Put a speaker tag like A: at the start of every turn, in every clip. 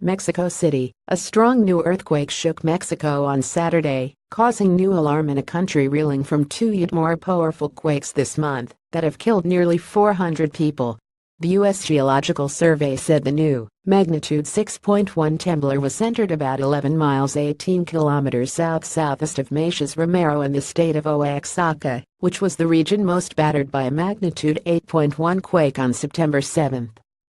A: Mexico City. A strong new earthquake shook Mexico on Saturday, causing new alarm in a country reeling from two yet more powerful quakes this month that have killed nearly 400 people. The U.S. Geological Survey said the new magnitude 6.1 temblor was centered about 11 miles 18 kilometers south-southeast of Mayas Romero in the state of Oaxaca, which was the region most battered by a magnitude 8.1 quake on September 7.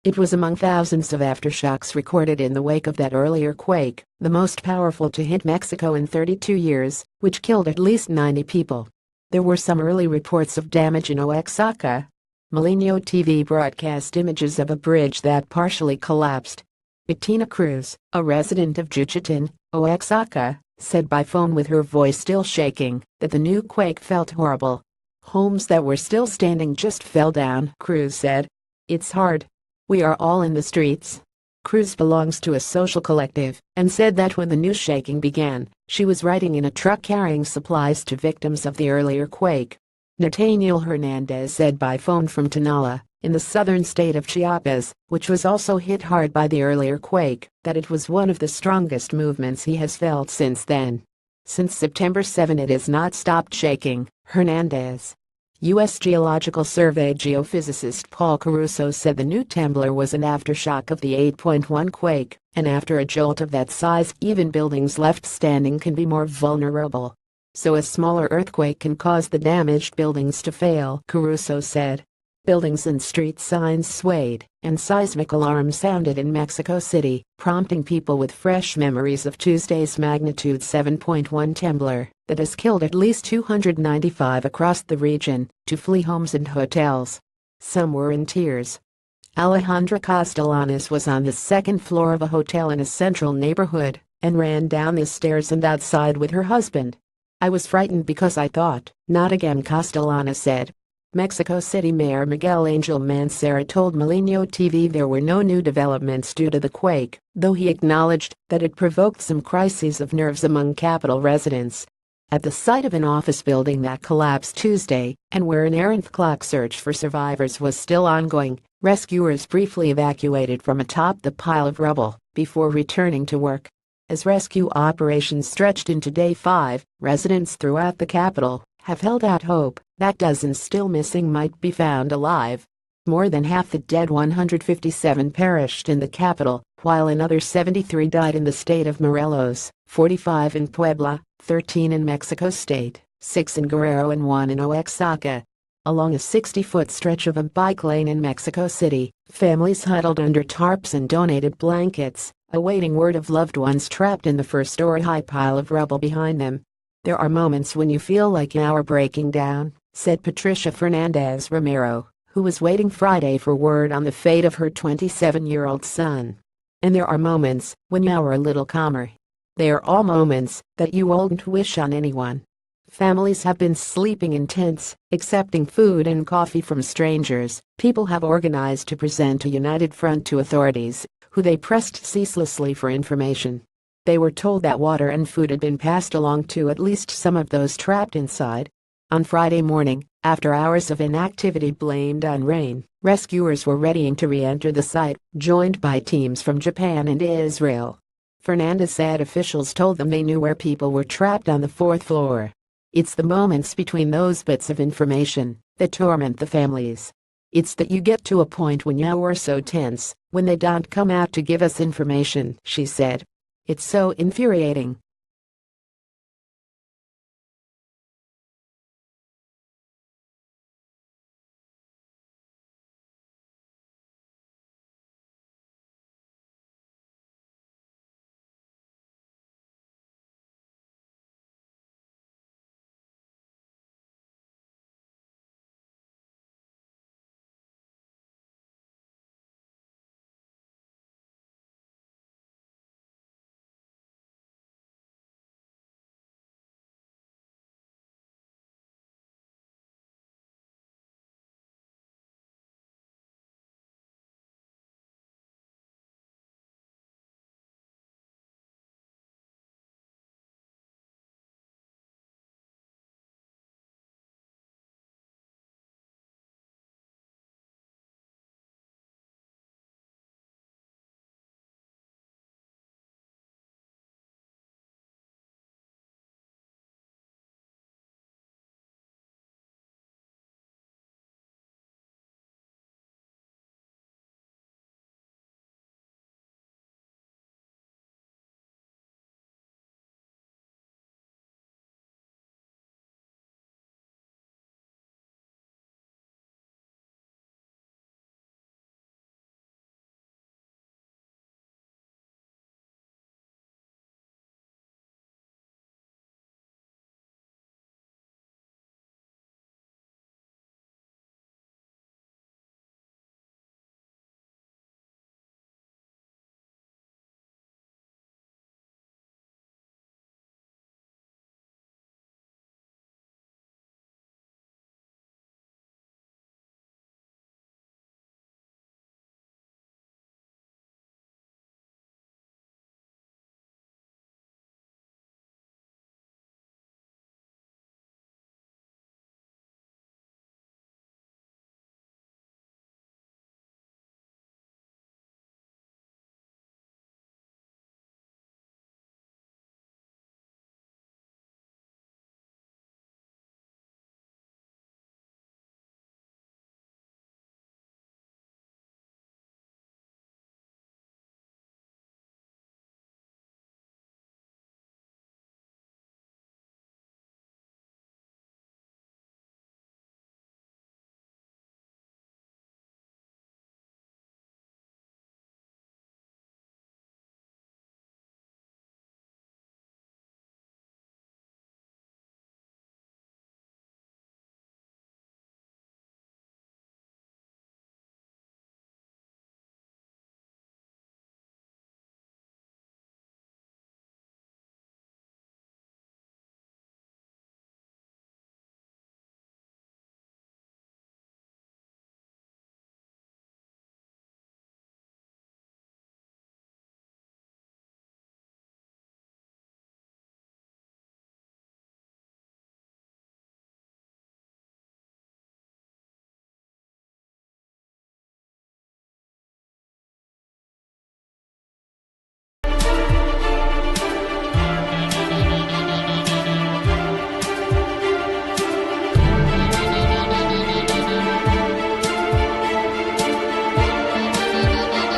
A: It was among thousands of aftershocks recorded in the wake of that earlier quake, the most powerful to hit Mexico in 32 years, which killed at least 90 people. There were some early reports of damage in Oaxaca. Milenio TV broadcast images of a bridge that partially collapsed. Bettina Cruz, a resident of Juchitán, Oaxaca, said by phone with her voice still shaking that the new quake felt horrible. Homes that were still standing just fell down, Cruz said. It's hard. We are all in the streets. Cruz belongs to a social collective and said that when the new shaking began, she was riding in a truck carrying supplies to victims of the earlier quake. Nathaniel Hernandez said by phone from Tonala, in the southern state of Chiapas, which was also hit hard by the earlier quake, that it was one of the strongest movements he has felt since then. Since September 7 it has not stopped shaking, Hernandez. U.S. Geological Survey geophysicist Paul Caruso said the new temblor was an aftershock of the 8.1 quake, and after a jolt of that size even buildings left standing can be more vulnerable. So a smaller earthquake can cause the damaged buildings to fail, Caruso said. Buildings and street signs swayed, and seismic alarms sounded in Mexico City, prompting people with fresh memories of Tuesday's magnitude 7.1 temblor that has killed at least 295 across the region to flee homes and hotels. Some were in tears. Alejandra Castellanos was on the second floor of a hotel in a central neighborhood and ran down the stairs and outside with her husband. I was frightened because I thought, not again, Castellanos said. Mexico City Mayor Miguel Angel Mancera told Milenio TV there were no new developments due to the quake, though he acknowledged that it provoked some crises of nerves among Capital residents. At the site of an office building that collapsed Tuesday, and where an errant clock search for survivors was still ongoing, rescuers briefly evacuated from atop the pile of rubble before returning to work. As rescue operations stretched into day 5, residents throughout the capital have held out hope that dozens still missing might be found alive. More than half the dead 157 perished in the capital, while another 73 died in the state of Morelos, 45 in Puebla, 13 in Mexico State, 6 in Guerrero and 1 in Oaxaca. Along a 60-foot stretch of a bike lane in Mexico City, families huddled under tarps and donated blankets, awaiting word of loved ones trapped in the first-story high pile of rubble behind them. There are moments when you feel like you are breaking down, said Patricia Fernandez Romero, who was waiting Friday for word on the fate of her 27-year-old son. And there are moments when you are a little calmer. They are all moments that you won't wish on anyone. Families have been sleeping in tents, accepting food and coffee from strangers. People have organized to present a united front to authorities, who they pressed ceaselessly for information. They were told that water and food had been passed along to at least some of those trapped inside. On Friday morning, after hours of inactivity blamed on rain, rescuers were readying to re-enter the site, joined by teams from Japan and Israel. Fernandez said officials told them they knew where people were trapped on the 4th floor. It's the moments between those bits of information that torment the families. It's that you get to a point when you are so tense, when they don't come out to give us information, she said. It's so infuriating.